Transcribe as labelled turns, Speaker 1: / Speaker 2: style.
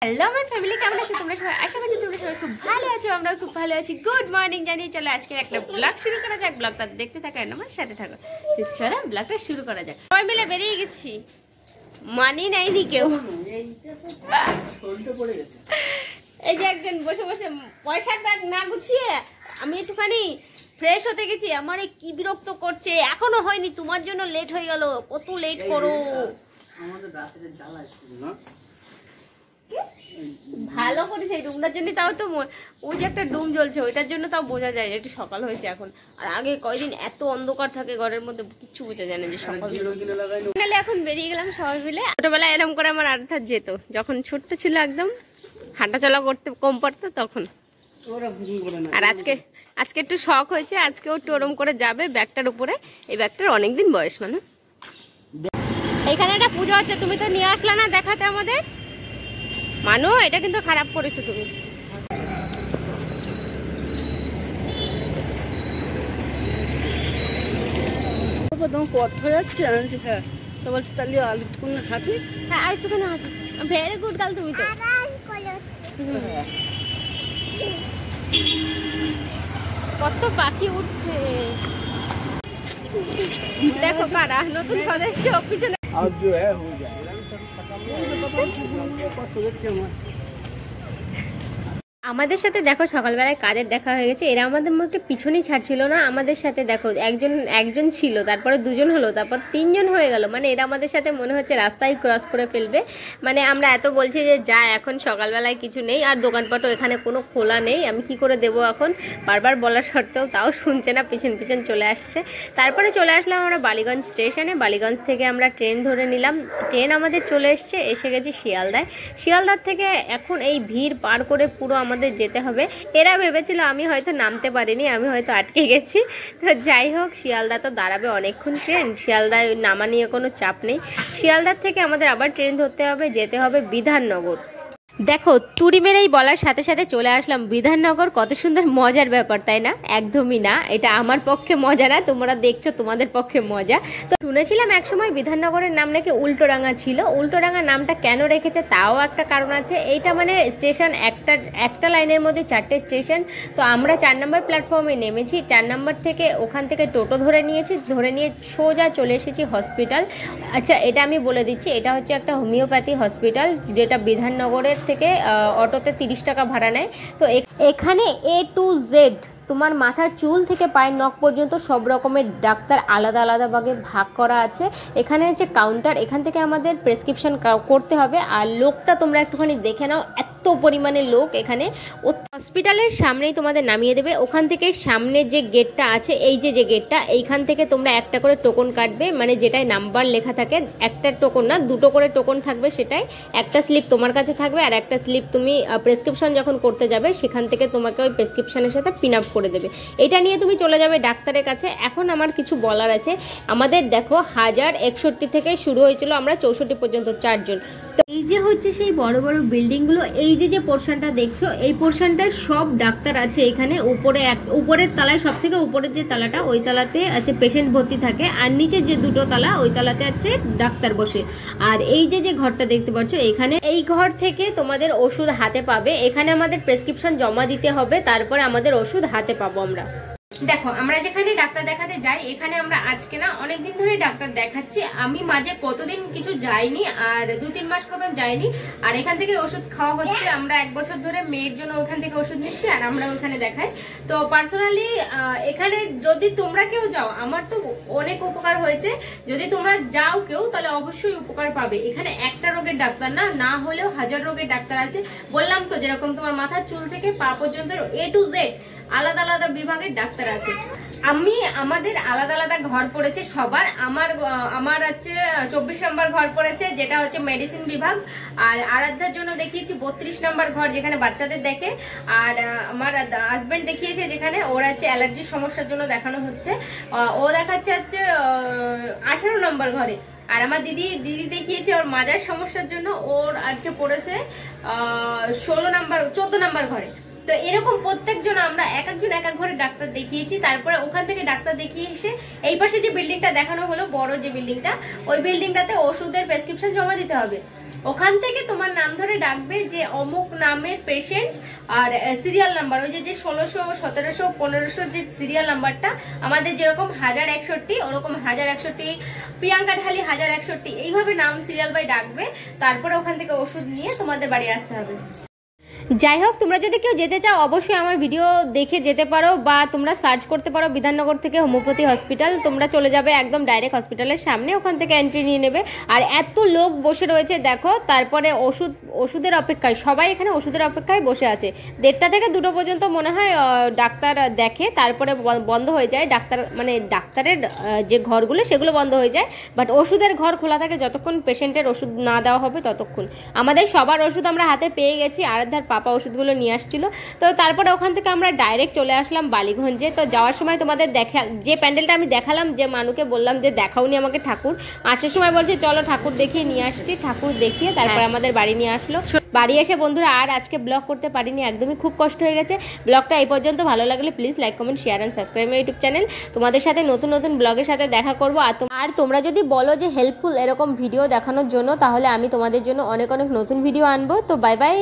Speaker 1: Hello আমার family, কেমন আছো তোমরা সবাই? আশা করছি তোমরা সবাই খুব ভালো আছো, আমরাও খুব ভালো আছি। গুড মর্নিং জানিয়ে চলো আজকে একটা ব্লগ শুরু করা যাক। ব্লগটা দেখতে থাকো আর আমার সাথে থাকো। চলো ব্লগটা শুরু করা যাক। সবাই মিলে বেরিয়ে গেছি, মানি নাইনি কেউ। এই যে একজন বসে বসে পয়সার ব্যাগ না গুছিয়ে আমি একটুখানি ফ্রেশ হতে গেছি। আমার কি বিরক্ত করছে, এখনো হয়নি, তোমার জন্য লেট হয়ে গেল। কত লেট করো। ভালো করেছে এই রুমটার জন্য, তাও তো ওই যে একটা ডুম জ্বলছে ওইটার জন্য তাও বোঝা যায় একটু সকাল হয়েছে এখন। আর আগে কয়দিন এত অন্ধকার থাকে ঘরের মধ্যে, কিচ্ছু বোঝা যায় না যে সকাল। এখন বেরিয়ে গেলাম সবাই মিলে। ছোটবেলায় এরকম করে আমার আর্থার যেত, যখন ছোট্ট ছিল একদম হাঁটাচলা করতে কম পারতো তখন। আর আজকে একটু শখ হয়েছে, আজকেও একটু ওরম করে যাবে ব্যাগটার উপরে। এই ব্যাগটার অনেকদিন বয়স। মানে এখানে একটা পুজো হচ্ছে, তুমি তো নিয়ে আসলা না দেখাতে আমাদের। মানু, এটা কিন্তু খারাপ করেছো তুমি। ভেরি গুড গার্ল তুমি তো। কত পাখি উঠছে দেখো, কারা নতুন সদস্য পিছনে। আমাদের সাথে দেখো সকালবেলায় কাজের দেখা হয়ে গেছে। এরা আমাদের মধ্যে পিছনেই ছাড়ছিল না। আমাদের সাথে দেখো একজন ছিল, তারপরে দুজন হলো, তারপর তিনজন হয়ে গেল। মানে এরা আমাদের সাথে মনে হচ্ছে রাস্তায় ক্রস করে ফেলবে। মানে আমরা এত বলছি যে যা, এখন সকালবেলায় কিছু নেই আর দোকানপাটও এখানে কোনো খোলা নেই, আমি কি করে দেবো এখন। বারবার বলার সত্ত্বেও তাও শুনছে না, পিছন চলে আসছে। তারপরে চলে আসলাম আমরা বালিগঞ্জ স্টেশনে। বালিগঞ্জ থেকে আমরা ট্রেন ধরে নিলাম। ট্রেন আমাদের চলে এসে গেছি শিয়ালদায়। শিয়ালদার থেকে এখন এই ভিড় পার করে পুরো আমাদের যেতে হবে। এরা ভেবেছিল আমি হয়তো নামতে পারিনি, আমি হয়তো আটকে গেছি। তো যাই হোক, শিয়ালদা তো দাঁড়াবে অনেকক্ষণ ট্রেন। শিয়ালদায় নামা নিয়ে কোনো চাপ নেই। শিয়ালদার থেকে আমাদের আবার ট্রেন ধরতে হবে, যেতে হবে বিধাননগর। দেখো তুড়ি মেরেই বলার সাথে সাথে চলে আসলাম বিধাননগর। কত সুন্দর মজার ব্যাপার, তাই না? একদমই না, এটা আমার পক্ষে মজা না, তোমরা দেখছো তোমাদের পক্ষে মজা। তো শুনেছিলাম একসময় বিধাননগরের নাম নাকি উল্টোডাঙ্গা ছিল। উল্টোডাঙ্গা নামটা কেন রেখেছে তাও একটা কারণ আছে। এইটা মানে স্টেশন একটা লাইনের মধ্যে 4টে স্টেশন। তো আমরা 4 নম্বর প্ল্যাটফর্মে নেমেছি। 4 নম্বর থেকে ওখান থেকে টোটো ধরে নিয়ে সোজা চলে এসেছি হসপিটাল। আচ্ছা, এটা আমি বলে দিচ্ছি, এটা হচ্ছে একটা হোমিওপ্যাথি হসপিটাল, যেটা বিধাননগরের থেকে অটোতে 30 টাকা ভাড়া নেয়। তো এখানে A to Z তোমার মাথার চুল থেকে পায়ের নখ পর্যন্ত সব রকমের ডাক্তার আলাদা আলাদা ভাগে ভাগ করা আছে। এখানে হচ্ছে কাউন্টার, এখান থেকে আমাদের প্রেসক্রিপশন করতে হবে। আর লোকটা তোমরা একটুখানি দেখে নাও, এত পরিমাণে লোক এখানে। হসপিটালের সামনেই তোমাদের নামিয়ে দেবে। ওখান থেকে সামনে যে গেটটা আছে, এই যে গেটটা, এইখান থেকে তোমরা একটা করে টোকন কাটবে, মানে যেটাই নাম্বার লেখা থাকে। একটা টোকন না, 2টো করে টোকন থাকবে। সেটাই একটা স্লিপ তোমার কাছে থাকবে, আর একটা স্লিপ তুমি প্রেসক্রিপশন যখন করতে যাবে সেখান থেকে তোমাকে ওই প্রেসক্রিপশনের সাথে পিন আপ করে দেবে। এটা নিয়ে তুমি চলে যাবে ডাক্তারের কাছে। এখন আমার কিছু বলার আছে। আমাদের দেখো 1061 থেকে শুরু হয়েছিল, আমরা 64 পর্যন্ত 4 জন। তো এই যে হচ্ছে সেই বড় বড় বিল্ডিংগুলো, এই যে পোর্শনটা দেখছো, এই পোর্শনটায় সব ডাক্তার আছে এখানে। উপরের তলায়, সব থেকে উপরের যে তালাটা, ওই তালাতে আছে পেশেন্ট ভর্তি থাকে। আর নিচের যে 2টো তালা, ওই তালাতে আছে ডাক্তার বসে। আর এই যে ঘরটা দেখতে পাচ্ছ, এখানে এই ঘর থেকে তোমাদের ওষুধ হাতে পাবে। এখানে আমাদের প্রেসক্রিপশন জমা দিতে হবে, তারপরে আমাদের ওষুধ হাতে পাবো আমরা। দেখো আমরা যেখানে ডাক্তার দেখাতে যাই, এখানে আমরা আজকে না অনেকদিন ধরে ডাক্তার দেখাচ্ছি। আমি মাঝে কতদিন কিছু যাইনি, আর 2-3 মাস মতন যাইনি। আর এখান থেকে ওষুধ খাওয়া হচ্ছে। আমরা 1 বছর ধরে মেয়ের জন্য ওখান থেকে ওষুধ নিচ্ছি, আর আমরা ওখানে দেখাই। তো পার্সোনালি এখানে যদি তোমরা কেউ যাও, আমার তো অনেক উপকার হয়েছে। যদি তোমরা যাও কেউ, তাহলে অবশ্যই উপকার পাবে। এখানে একটা রোগের ডাক্তার না হলেও 1000 রোগের ডাক্তার আছে। বললাম তো, যেরকম তোমার মাথার চুল থেকে পা পর্যন্ত A to Z আলাদা আলাদা বিভাগের ডাক্তার আছে। আমাদের আলাদা আলাদা ঘর পড়েছে সবার। আমার হচ্ছে 24 নম্বর ঘর পড়েছে, যেটা হচ্ছে মেডিসিন বিভাগ। আর আরাধ্যার জন্য দেখিয়েছি 32 নম্বর ঘর, যেখানে বাচ্চাদের দেখে। আর আমার হাজবেন্ড দেখিয়েছে যেখানে, ওর হচ্ছে অ্যালার্জির সমস্যার জন্য দেখানো হচ্ছে। ও দেখাচ্ছে 18 নম্বর ঘরে। আর আমার দিদি দেখিয়েছে ওর মাজার সমস্যার জন্য, ওর আজকে পড়েছে 14 নম্বর ঘরে। তো এরকম প্রত্যেকজন আমরা এক একজন এক এক ঘরে ডাক্তার দেখিয়েছি। তারপরে ওখান থেকে ডাক্তার দেখিয়ে এসে এই পাশে যে বিল্ডিংটা দেখানো হলো, বড় যে বিল্ডিংটা, ওই বিল্ডিংটাতে ওষুধের প্রেসক্রিপশন জমা দিতে হবে। ওখান থেকে তোমার নাম ধরে ডাকবে যে অমুক নামের পেশেন্ট, আর সিরিয়াল নাম্বার ওই যে 1600 1700 1500 যে সিরিয়াল নাম্বারটা আমাদের যেরকম 1061 ওরকম 1061 প্রিয়াঙ্কা ঢালি 1061 এইভাবে নাম সিরিয়াল বাই ডাকবে। তারপরে ওখান থেকে ওষুধ নিয়ে তোমাদের বাড়ি আসতে হবে। যাই হোক, তোমরা যদি কেউ যেতে চাও অবশ্যই আমার ভিডিও দেখে যেতে পারো, বা তোমরা সার্চ করতে পারো বিধাননগর থেকে হোমিওপ্যাথি হসপিটাল, তোমরা চলে যাবে একদম ডাইরেক্ট হসপিটালের সামনে, ওখান থেকে এন্ট্রি নিয়ে নেবে। আর এত লোক বসে রয়েছে দেখো, তারপরে ওষুধের অপেক্ষায়, সবাই এখানে ওষুধের অপেক্ষায় বসে আছে। 1টা থেকে 2টো পর্যন্ত মনে হয় ডাক্তার দেখে, তারপরে বন্ধ হয়ে যায় ডাক্তার, মানে ডাক্তারের যে ঘরগুলো সেগুলো বন্ধ হয়ে যায়, বাট ওষুধের ঘর খোলা থাকে যতক্ষণ পেশেন্টের ওষুধ না দেওয়া হবে ততক্ষণ। আমাদের সবার ওষুধ আমরা হাতে পেয়ে গেছি, আরাধ্যার পাপা ওষুধগুলো নিয়ে আসছিল। তো তারপরে ওখান থেকে আমরা ডাইরেক্ট চলে আসলাম বালিগঞ্জে। তো যাওয়ার সময় তোমাদের যে প্যান্ডেলটা আমি দেখালাম, যে মানুকে বললাম যে দেখাওনি আমাকে ঠাকুর, আসার সময় বলছে চলো ঠাকুর দেখিয়ে নিয়ে আসছি, ঠাকুর দেখিয়ে তারপর আমাদের বাড়ি নিয়ে আসলো। বাড়ি এসে বন্ধুরা আর আজকে ব্লগ করতে পারিনি, একদমই খুব কষ্ট হয়ে গেছে। ব্লগটা এই পর্যন্ত, ভালো লাগলে please like comment share and subscribe my YouTube channel. তোমাদের সাথে নতুন নতুন ব্লগের সাথে দেখা করবো। আর তোমরা যদি বলো যে হেল্পফুল এরকম ভিডিও দেখানোর জন্য, তাহলে আমি তোমাদের জন্য অনেক অনেক নতুন ভিডিও আনবো। তো বাই বাই।